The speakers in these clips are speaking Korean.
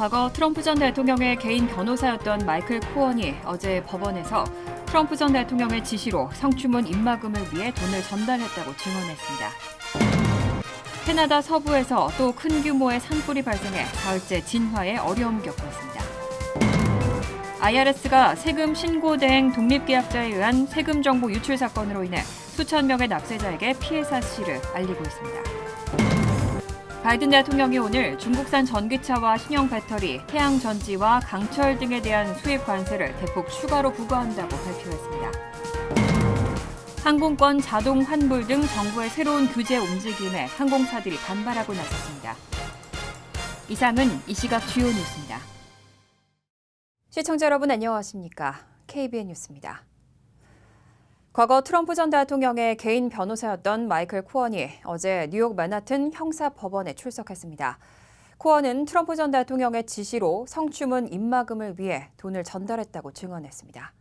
과거 트럼프 전 대통령의 개인 변호사였던 마이클 코언이 어제 법원에서 트럼프 전 대통령의 지시로 성추문 입막음을 위해 돈을 전달했다고 증언했습니다. 캐나다 서부에서 또 큰 규모의 산불이 발생해 가을째 진화에 어려움을 겪고 있습니다. IRS가 세금 신고 대행 독립계약자에 의한 세금 정보 유출 사건으로 인해 수천 명의 납세자에게 피해 사실을 알리고 있습니다. 바이든 대통령이 오늘 중국산 전기차와 신형 배터리, 태양 전지와 강철 등에 대한 수입 관세를 대폭 추가로 부과한다고 발표했습니다. 항공권 자동 환불 등 정부의 새로운 규제 움직임에 항공사들이 반발하고 나섰습니다. 이상은 이 시각 주요 뉴스입니다. 시청자 여러분 안녕하십니까? KBN 뉴스입니다. 과거 트럼프 전 대통령의 개인 변호사였던 마이클 코언이 어제 뉴욕 맨하튼 형사법원에 출석했습니다. 코언은 트럼프 전 대통령의 지시로 성추문 입막음을 위해 돈을 전달했다고 증언했습니다.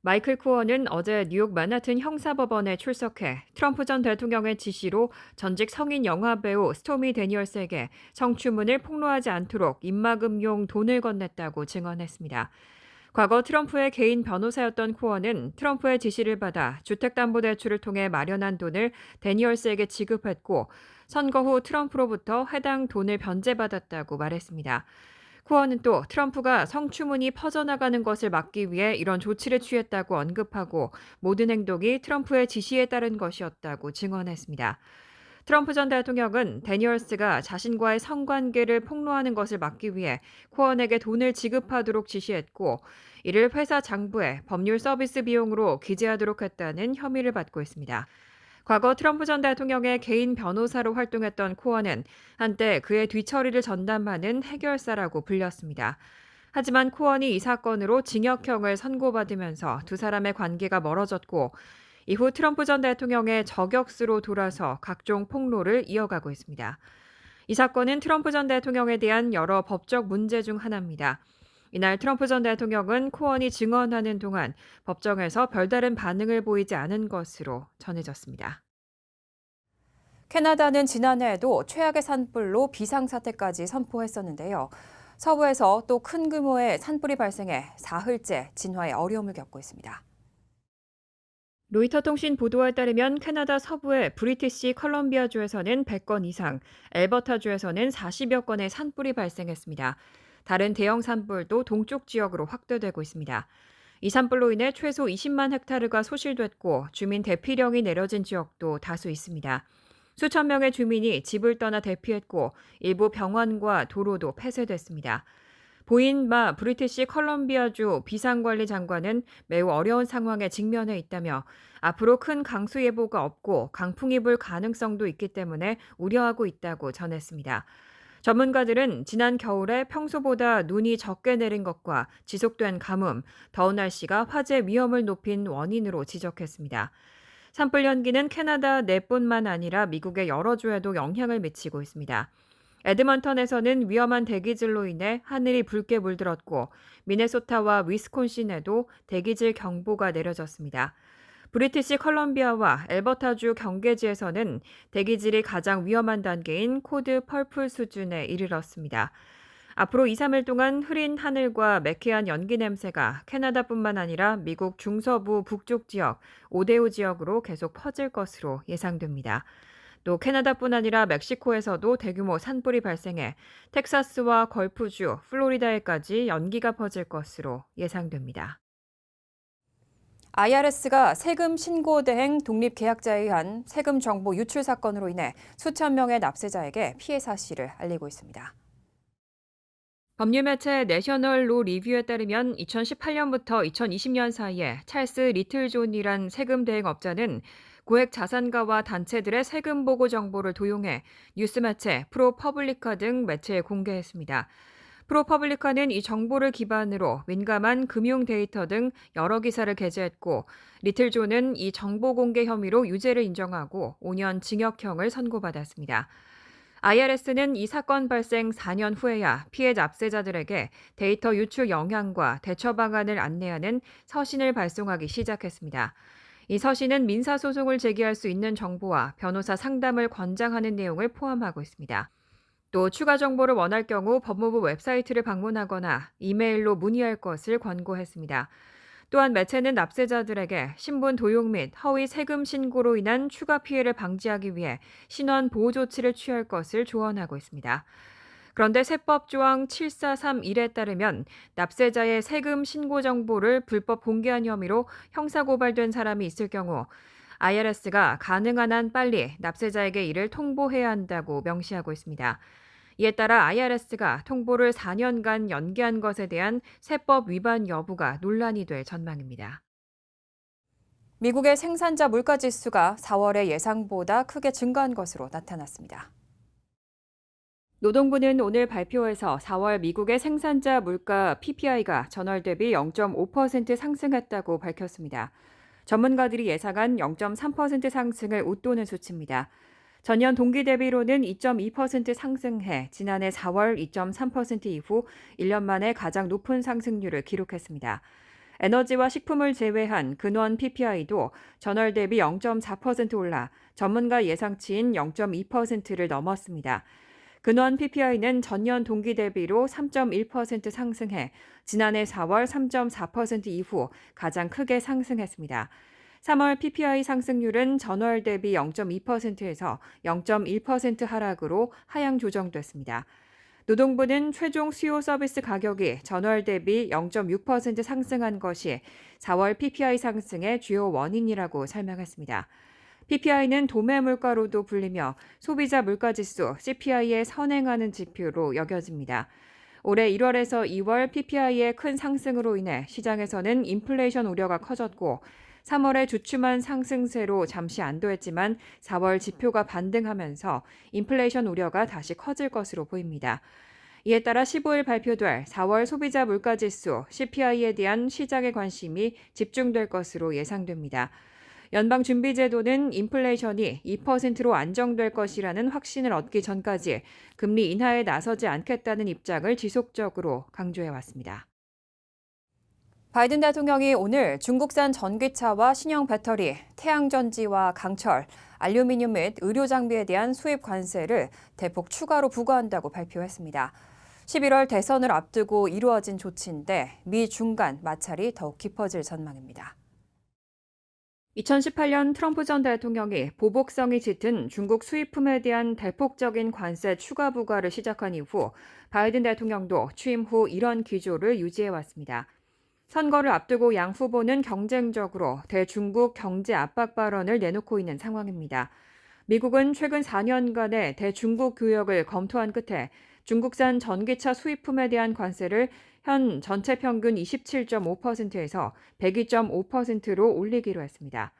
마이클 코언은 어제 뉴욕 맨하튼 형사법원에 출석해 트럼프 전 대통령의 지시로 전직 성인 영화배우 스토미 데니얼스에게 성추문을 폭로하지 않도록 입막음용 돈을 건넸다고 증언했습니다. 과거 트럼프의 개인 변호사였던 코언은 트럼프의 지시를 받아 주택담보대출을 통해 마련한 돈을 데니얼스에게 지급했고 선거 후 트럼프로부터 해당 돈을 변제받았다고 말했습니다. 코언은 또 트럼프가 성추문이 퍼져나가는 것을 막기 위해 이런 조치를 취했다고 언급하고 모든 행동이 트럼프의 지시에 따른 것이었다고 증언했습니다. 트럼프 전 대통령은 데니얼스가 자신과의 성관계를 폭로하는 것을 막기 위해 코언에게 돈을 지급하도록 지시했고 이를 회사 장부에 법률 서비스 비용으로 기재하도록 했다는 혐의를 받고 있습니다. 과거 트럼프 전 대통령의 개인 변호사로 활동했던 코언은 한때 그의 뒤처리를 전담하는 해결사라고 불렸습니다. 하지만 코언이 이 사건으로 징역형을 선고받으면서 두 사람의 관계가 멀어졌고 이후 트럼프 전 대통령의 저격수로 돌아서 각종 폭로를 이어가고 있습니다. 이 사건은 트럼프 전 대통령에 대한 여러 법적 문제 중 하나입니다. 이날 트럼프 전 대통령은 코언이 증언하는 동안 법정에서 별다른 반응을 보이지 않은 것으로 전해졌습니다. 캐나다는 지난해에도 최악의 산불로 비상사태까지 선포했었는데요. 서부에서 또 큰 규모의 산불이 발생해 사흘째 진화에 어려움을 겪고 있습니다. 로이터 통신 보도에 따르면 캐나다 서부의 브리티시 컬럼비아주에서는 100건 이상, 엘버타주에서는 40여 건의 산불이 발생했습니다. 다른 대형 산불도 동쪽 지역으로 확대되고 있습니다. 이 산불로 인해 최소 20만 헥타르가 소실됐고 주민 대피령이 내려진 지역도 다수 있습니다. 수천 명의 주민이 집을 떠나 대피했고 일부 병원과 도로도 폐쇄됐습니다. 보인마 브리티시 컬럼비아주 비상관리 장관은 매우 어려운 상황에 직면해 있다며 앞으로 큰 강수 예보가 없고 강풍이 불 가능성도 있기 때문에 우려하고 있다고 전했습니다. 전문가들은 지난 겨울에 평소보다 눈이 적게 내린 것과 지속된 가뭄, 더운 날씨가 화재 위험을 높인 원인으로 지적했습니다. 산불 연기는 캐나다 내뿐만 아니라 미국의 여러 주에도 영향을 미치고 있습니다. 에드먼턴에서는 위험한 대기질로 인해 하늘이 붉게 물들었고 미네소타와 위스콘신에도 대기질 경보가 내려졌습니다. 브리티시 컬럼비아와 엘버타주 경계지에서는 대기질이 가장 위험한 단계인 코드 펄플 수준에 이르렀습니다. 앞으로 2, 3일 동안 흐린 하늘과 매캐한 연기 냄새가 캐나다뿐만 아니라 미국 중서부 북쪽 지역, 오데오 지역으로 계속 퍼질 것으로 예상됩니다. 또 캐나다뿐 아니라 멕시코에서도 대규모 산불이 발생해 텍사스와 걸프주, 플로리다에까지 연기가 퍼질 것으로 예상됩니다. IRS가 세금 신고 대행 독립계약자에 의한 세금 정보 유출 사건으로 인해 수천 명의 납세자에게 피해 사실을 알리고 있습니다. 법률 매체 내셔널 로 리뷰에 따르면 2018년부터 2020년 사이에 찰스 리틀존이란 세금 대행 업자는 고액 자산가와 단체들의 세금 보고 정보를 도용해 뉴스 매체 프로퍼블리카 등 매체에 공개했습니다. 프로퍼블리카는 이 정보를 기반으로 민감한 금융 데이터 등 여러 기사를 게재했고 리틀존은 이 정보 공개 혐의로 유죄를 인정하고 5년 징역형을 선고받았습니다. IRS는 이 사건 발생 4년 후에야 피해 납세자들에게 데이터 유출 영향과 대처 방안을 안내하는 서신을 발송하기 시작했습니다. 이 서신은 민사소송을 제기할 수 있는 정보와 변호사 상담을 권장하는 내용을 포함하고 있습니다. 또 추가 정보를 원할 경우 법무부 웹사이트를 방문하거나 이메일로 문의할 것을 권고했습니다. 또한 매체는 납세자들에게 신분 도용 및 허위 세금 신고로 인한 추가 피해를 방지하기 위해 신원 보호 조치를 취할 것을 조언하고 있습니다. 그런데 세법 조항 7431에 따르면 납세자의 세금 신고 정보를 불법 공개한 혐의로 형사고발된 사람이 있을 경우 IRS가 가능한 한 빨리 납세자에게 이를 통보해야 한다고 명시하고 있습니다. 이에 따라 IRS가 통보를 4년간 연기한 것에 대한 세법 위반 여부가 논란이 될 전망입니다. 미국의 생산자 물가지수가 4월에 예상보다 크게 증가한 것으로 나타났습니다. 노동부는 오늘 발표에서 4월 미국의 생산자 물가 PPI가 전월 대비 0.5% 상승했다고 밝혔습니다. 전문가들이 예상한 0.3% 상승을 웃도는 수치입니다. 전년 동기 대비로는 2.2% 상승해 지난해 4월 2.3% 이후 1년 만에 가장 높은 상승률을 기록했습니다. 에너지와 식품을 제외한 근원 PPI도 전월 대비 0.4% 올라 전문가 예상치인 0.2%를 넘었습니다. 근원 PPI는 전년 동기 대비로 3.1% 상승해 지난해 4월 3.4% 이후 가장 크게 상승했습니다. 3월 PPI 상승률은 전월 대비 0.2%에서 0.1% 하락으로 하향 조정됐습니다. 노동부는 최종 수요 서비스 가격이 전월 대비 0.6% 상승한 것이 4월 PPI 상승의 주요 원인이라고 설명했습니다. PPI는 도매 물가로도 불리며 소비자 물가지수 CPI에 선행하는 지표로 여겨집니다. 올해 1월에서 2월 PPI의 큰 상승으로 인해 시장에서는 인플레이션 우려가 커졌고 3월에 주춤한 상승세로 잠시 안도했지만 4월 지표가 반등하면서 인플레이션 우려가 다시 커질 것으로 보입니다. 이에 따라 15일 발표될 4월 소비자 물가지수 CPI에 대한 시장의 관심이 집중될 것으로 예상됩니다. 연방준비제도는 인플레이션이 2%로 안정될 것이라는 확신을 얻기 전까지 금리 인하에 나서지 않겠다는 입장을 지속적으로 강조해왔습니다. 바이든 대통령이 오늘 중국산 전기차와 신형 배터리, 태양전지와 강철, 알루미늄 및 의료 장비에 대한 수입 관세를 대폭 추가로 부과한다고 발표했습니다. 11월 대선을 앞두고 이루어진 조치인데 미 중 간 마찰이 더욱 깊어질 전망입니다. 2018년 트럼프 전 대통령이 보복성이 짙은 중국 수입품에 대한 대폭적인 관세 추가 부과를 시작한 이후 바이든 대통령도 취임 후 이런 기조를 유지해왔습니다. 선거를 앞두고 양 후보는 경쟁적으로 대중국 경제 압박 발언을 내놓고 있는 상황입니다. 미국은 최근 4년간의 대중국 교역을 검토한 끝에 중국산 전기차 수입품에 대한 관세를 현 전체 평균 27.5%에서 102.5%로 올리기로 했습니다.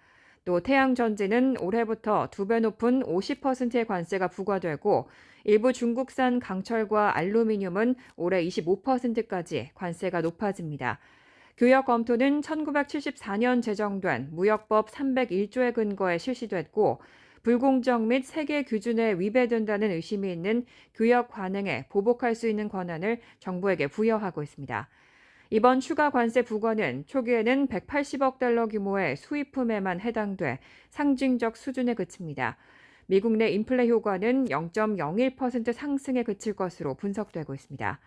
또 태양전지는 올해부터 2배 높은 50%의 관세가 부과되고 일부 중국산 강철과 알루미늄은 올해 25%까지 관세가 높아집니다. 교역 검토는 1974년 제정된 무역법 301조에 근거해 실시됐고 불공정 및 세계 규준에 위배된다는 의심이 있는 교역 관행에 보복할 수 있는 권한을 정부에게 부여하고 있습니다. 이번 추가 관세 부과는 초기에는 180억 달러 규모의 수입품에만 해당돼 상징적 수준에 그칩니다. 미국 내 인플레 효과는 0.01% 상승에 그칠 것으로 분석되고 있습니다.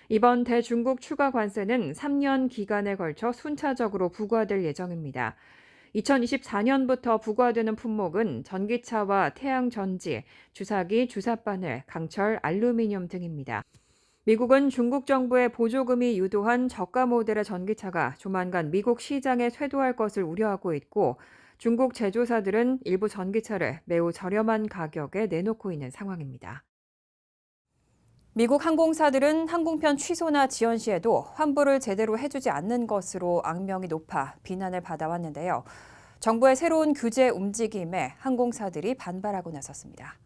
이번 대중국 추가 관세는 3년 기간에 걸쳐 순차적으로 부과될 예정입니다. 2024년부터 부과되는 품목은 전기차와 태양전지, 주사기, 주사바늘, 강철, 알루미늄 등입니다. 미국은 중국 정부의 보조금이 유도한 저가 모델의 전기차가 조만간 미국 시장에 쇄도할 것을 우려하고 있고 중국 제조사들은 일부 전기차를 매우 저렴한 가격에 내놓고 있는 상황입니다. 미국 항공사들은 항공편 취소나 지연 시에도 환불을 제대로 해주지 않는 것으로 악명이 높아 비난을 받아왔는데요. 정부의 새로운 규제 움직임에 항공사들이 반발하고 나섰습니다.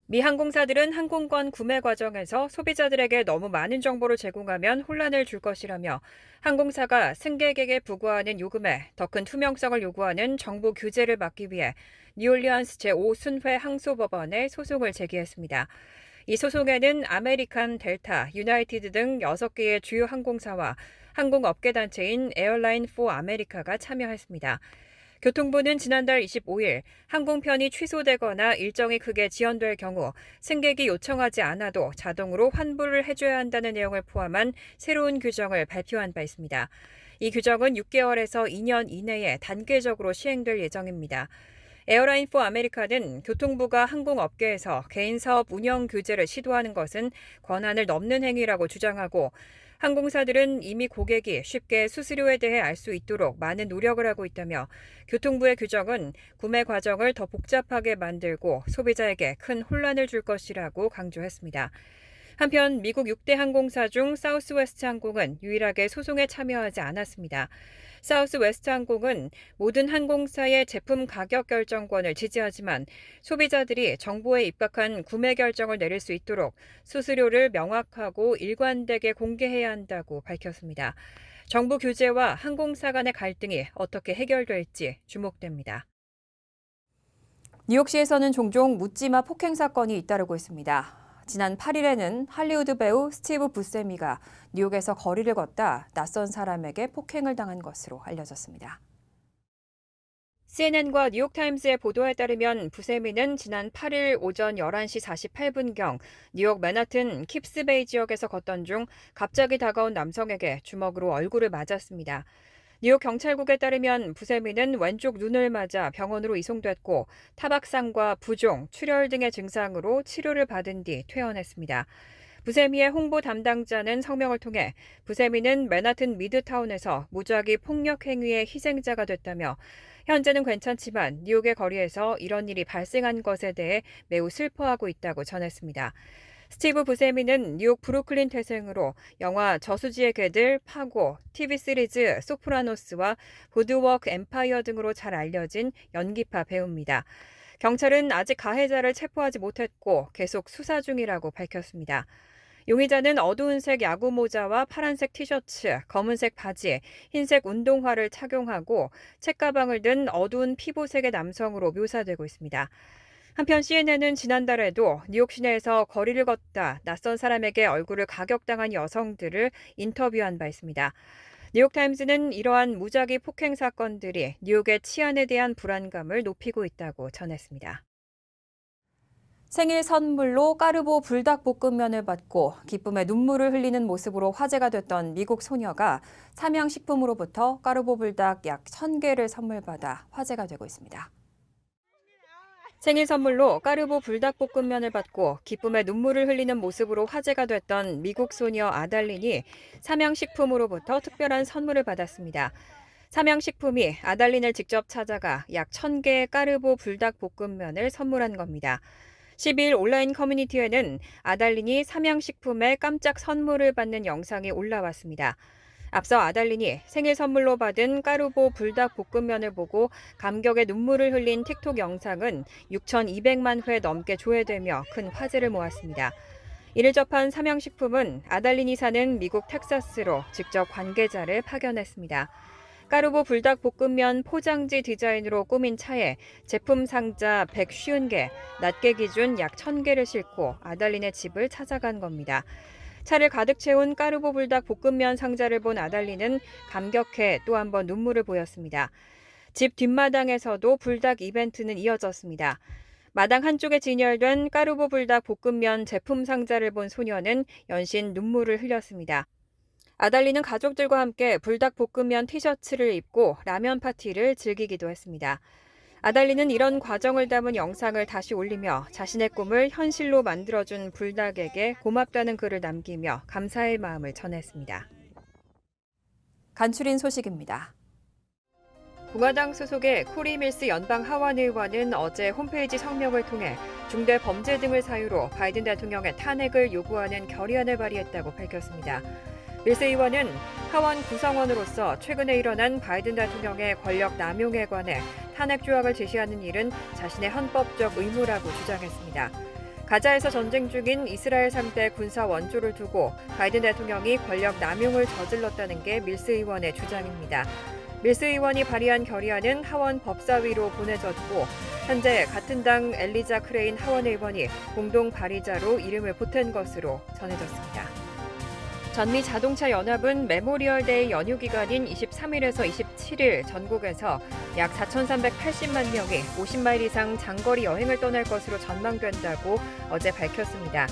미 항공사들은 항공권 구매 과정에서 소비자들에게 너무 많은 정보를 제공하면 혼란을 줄 것이라며 항공사가 승객에게 부과하는 요금에 더 큰 투명성을 요구하는 정부 규제를 막기 위해 뉴올리언스 제5순회 항소법원에 소송을 제기했습니다. 이 소송에는 아메리칸, 델타, 유나이티드 등 6개의 주요 항공사와 항공업계 단체인 에어라인 포 아메리카가 참여했습니다. 교통부는 지난달 25일 항공편이 취소되거나 일정이 크게 지연될 경우 승객이 요청하지 않아도 자동으로 환불을 해줘야 한다는 내용을 포함한 새로운 규정을 발표한 바 있습니다. 이 규정은 6개월에서 2년 이내에 단계적으로 시행될 예정입니다. 에어라인 포 아메리카는 교통부가 항공업계에서 개인사업 운영 규제를 시도하는 것은 권한을 넘는 행위라고 주장하고 항공사들은 이미 고객이 쉽게 수수료에 대해 알 수 있도록 많은 노력을 하고 있다며 교통부의 규정은 구매 과정을 더 복잡하게 만들고 소비자에게 큰 혼란을 줄 것이라고 강조했습니다. 한편 미국 6대 항공사 중 사우스웨스트 항공은 유일하게 소송에 참여하지 않았습니다. 사우스웨스트 항공은 모든 항공사의 제품 가격 결정권을 지지하지만 소비자들이 정보에 입각한 구매 결정을 내릴 수 있도록 수수료를 명확하고 일관되게 공개해야 한다고 밝혔습니다. 정부 규제와 항공사 간의 갈등이 어떻게 해결될지 주목됩니다. 뉴욕시에서는 종종 묻지마 폭행 사건이 잇따르고 있습니다. 지난 8일에는 할리우드 배우 스티브 부세미가 뉴욕에서 거리를 걷다 낯선 사람에게 폭행을 당한 것으로 알려졌습니다. CNN과 뉴욕타임스의 보도에 따르면 부세미는 지난 8일 오전 11시 48분경 뉴욕 맨하튼 킵스베이 지역에서 걷던 중 갑자기 다가온 남성에게 주먹으로 얼굴을 맞았습니다. 뉴욕 경찰국에 따르면 부세미는 왼쪽 눈을 맞아 병원으로 이송됐고 타박상과 부종, 출혈 등의 증상으로 치료를 받은 뒤 퇴원했습니다. 부세미의 홍보 담당자는 성명을 통해 부세미는 맨하튼 미드타운에서 무작위 폭력 행위의 희생자가 됐다며 현재는 괜찮지만 뉴욕의 거리에서 이런 일이 발생한 것에 대해 매우 슬퍼하고 있다고 전했습니다. 스티브 부세미는 뉴욕 브루클린 태생으로 영화 저수지의 개들, 파고, TV 시리즈 소프라노스와 보드워크 엠파이어 등으로 잘 알려진 연기파 배우입니다. 경찰은 아직 가해자를 체포하지 못했고 계속 수사 중이라고 밝혔습니다. 용의자는 어두운 색 야구 모자와 파란색 티셔츠, 검은색 바지, 흰색 운동화를 착용하고 책가방을 든 어두운 피부색의 남성으로 묘사되고 있습니다. 한편 CNN은 지난달에도 뉴욕 시내에서 거리를 걷다 낯선 사람에게 얼굴을 가격당한 여성들을 인터뷰한 바 있습니다. 뉴욕타임스는 이러한 무작위 폭행 사건들이 뉴욕의 치안에 대한 불안감을 높이고 있다고 전했습니다. 생일 선물로 까르보 불닭볶음면을 받고 기쁨의 눈물을 흘리는 모습으로 화제가 됐던 미국 소녀가 삼양식품으로부터 까르보 불닭 약 1,000개를 선물받아 화제가 되고 있습니다. 생일 선물로 까르보 불닭볶음면을 받고 기쁨의 눈물을 흘리는 모습으로 화제가 됐던 미국 소녀 아달린이 삼양식품으로부터 특별한 선물을 받았습니다. 삼양식품이 아달린을 직접 찾아가 약 1,000개의 까르보 불닭볶음면을 선물한 겁니다. 12일 온라인 커뮤니티에는 아달린이 삼양식품의 깜짝 선물을 받는 영상이 올라왔습니다. 앞서 아달린이 생일 선물로 받은 까르보 불닭볶음면을 보고 감격의 눈물을 흘린 틱톡 영상은 6,200만 회 넘게 조회되며 큰 화제를 모았습니다. 이를 접한 삼양식품은 아달린이 사는 미국 텍사스로 직접 관계자를 파견했습니다. 까르보 불닭볶음면 포장지 디자인으로 꾸민 차에 제품 상자 150개, 낱개 기준 약 1,000개를 싣고 아달린의 집을 찾아간 겁니다. 차를 가득 채운 까르보 불닭 볶음면 상자를 본 아달린은 감격해 또 한 번 눈물을 보였습니다. 집 뒷마당에서도 불닭 이벤트는 이어졌습니다. 마당 한쪽에 진열된 까르보 불닭 볶음면 제품 상자를 본 소녀는 연신 눈물을 흘렸습니다. 아달린은 가족들과 함께 불닭 볶음면 티셔츠를 입고 라면 파티를 즐기기도 했습니다. 아달린은 이런 과정을 담은 영상을 다시 올리며 자신의 꿈을 현실로 만들어준 불닭에게 고맙다는 글을 남기며 감사의 마음을 전했습니다. 간추린 소식입니다. 공화당 소속의 코리 밀스 연방 하원 의원은 어제 홈페이지 성명을 통해 중대 범죄 등을 사유로 바이든 대통령의 탄핵을 요구하는 결의안을 발의했다고 밝혔습니다. 밀스 의원은 하원 구성원으로서 최근에 일어난 바이든 대통령의 권력 남용에 관해 탄핵 조항을 제시하는 일은 자신의 헌법적 의무라고 주장했습니다. 가자에서 전쟁 중인 이스라엘 상대 군사 원조를 두고 바이든 대통령이 권력 남용을 저질렀다는 게 밀스 의원의 주장입니다. 밀스 의원이 발의한 결의안은 하원 법사위로 보내졌고 현재 같은 당 엘리자 크레인 하원 의원이 공동 발의자로 이름을 보탠 것으로 전해졌습니다. 전미 자동차 연합은 메모리얼데이 연휴 기간인 23일에서 27일 전국에서 약 4,380만 명이 50마일 이상 장거리 여행을 떠날 것으로 전망된다고 어제 밝혔습니다.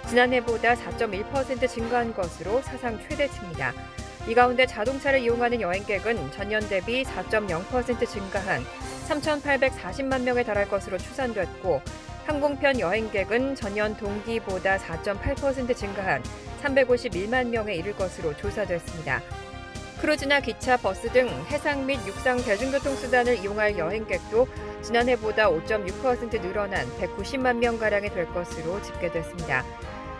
지난해보다 4.1% 증가한 것으로 사상 최대치입니다. 이 가운데 자동차를 이용하는 여행객은 전년 대비 4.0% 증가한 3,840만 명에 달할 것으로 추산됐고, 항공편 여행객은 전년 동기보다 4.8% 증가한 351만 명에 이를 것으로 조사됐습니다. 크루즈나 기차, 버스 등 해상 및 육상 대중교통수단을 이용할 여행객도 지난해보다 5.6% 늘어난 190만 명가량이 될 것으로 집계됐습니다.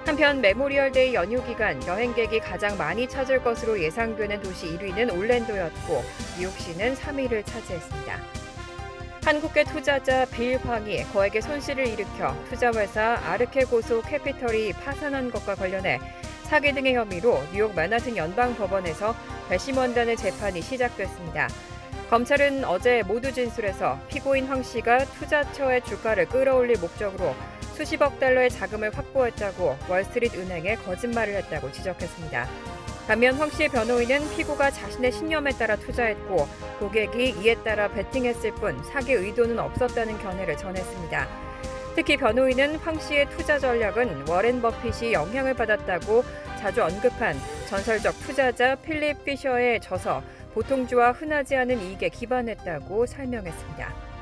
한편 메모리얼데이 연휴 기간 여행객이 가장 많이 찾을 것으로 예상되는 도시 1위는 올랜도였고, 뉴욕시는 3위를 차지했습니다. 한국계 투자자 빌 황이 거액의 손실을 일으켜 투자회사 아르케고소 캐피털이 파산한 것과 관련해 사기 등의 혐의로 뉴욕 맨하튼 연방법원에서 배심원단의 재판이 시작됐습니다. 검찰은 어제 모두 진술에서 피고인 황 씨가 투자처의 주가를 끌어올릴 목적으로 수십억 달러의 자금을 확보했다고 월스트리트 은행에 거짓말을 했다고 지적했습니다. 반면 황 씨의 변호인은 피고가 자신의 신념에 따라 투자했고 고객이 이에 따라 베팅했을 뿐 사기 의도는 없었다는 견해를 전했습니다. 특히 변호인은 황 씨의 투자 전략은 워렌 버핏이 영향을 받았다고 자주 언급한 전설적 투자자 필립 피셔의 저서 보통주와 흔하지 않은 이익에 기반했다고 설명했습니다.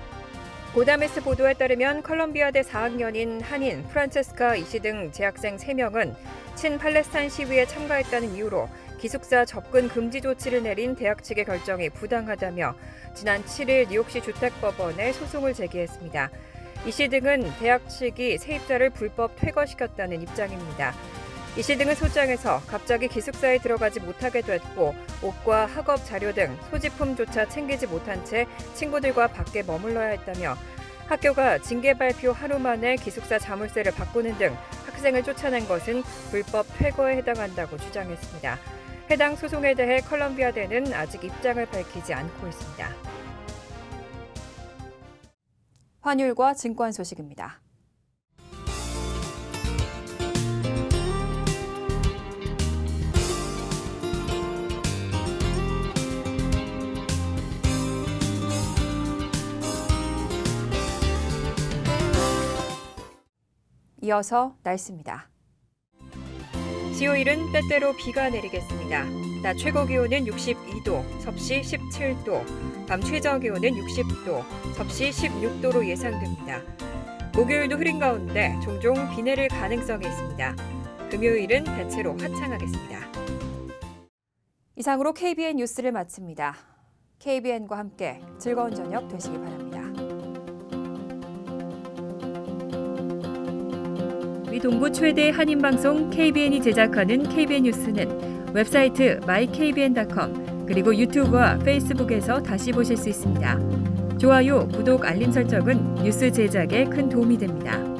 고다메스 보도에 따르면 컬럼비아대 4학년인 한인 프란체스카 이씨 등 재학생 3명은 친팔레스타인 시위에 참가했다는 이유로 기숙사 접근 금지 조치를 내린 대학 측의 결정이 부당하다며 지난 7일 뉴욕시 주택법원에 소송을 제기했습니다. 이씨 등은 대학 측이 세입자를 불법 퇴거시켰다는 입장입니다. 이씨 등은 소장에서 갑자기 기숙사에 들어가지 못하게 됐고 옷과 학업 자료 등 소지품조차 챙기지 못한 채 친구들과 밖에 머물러야 했다며 학교가 징계 발표 하루 만에 기숙사 자물쇠를 바꾸는 등 학생을 쫓아낸 것은 불법 퇴거에 해당한다고 주장했습니다. 해당 소송에 대해 컬럼비아대는 아직 입장을 밝히지 않고 있습니다. 환율과 증권 소식입니다. 이어서 날씨입니다. 수요일은 때때로 비가 내리겠습니다. 낮 최고 기온은 62도, 섭씨 17도, 밤 최저 기온은 60도, 섭씨 16도로 예상됩니다. 목요일도 흐린 가운데 종종 비 내릴 가능성이 있습니다. 금요일은 대체로 화창하겠습니다. 이상으로 KBN 뉴스를 마칩니다. KBN과 함께 즐거운 저녁 되시기 바랍니다. 우리 동부 최대 한인방송 KBN이 제작하는 KBN 뉴스는 웹사이트 mykbn.com 그리고 유튜브와 페이스북에서 다시 보실 수 있습니다. 좋아요, 구독, 알림 설정은 뉴스 제작에 큰 도움이 됩니다.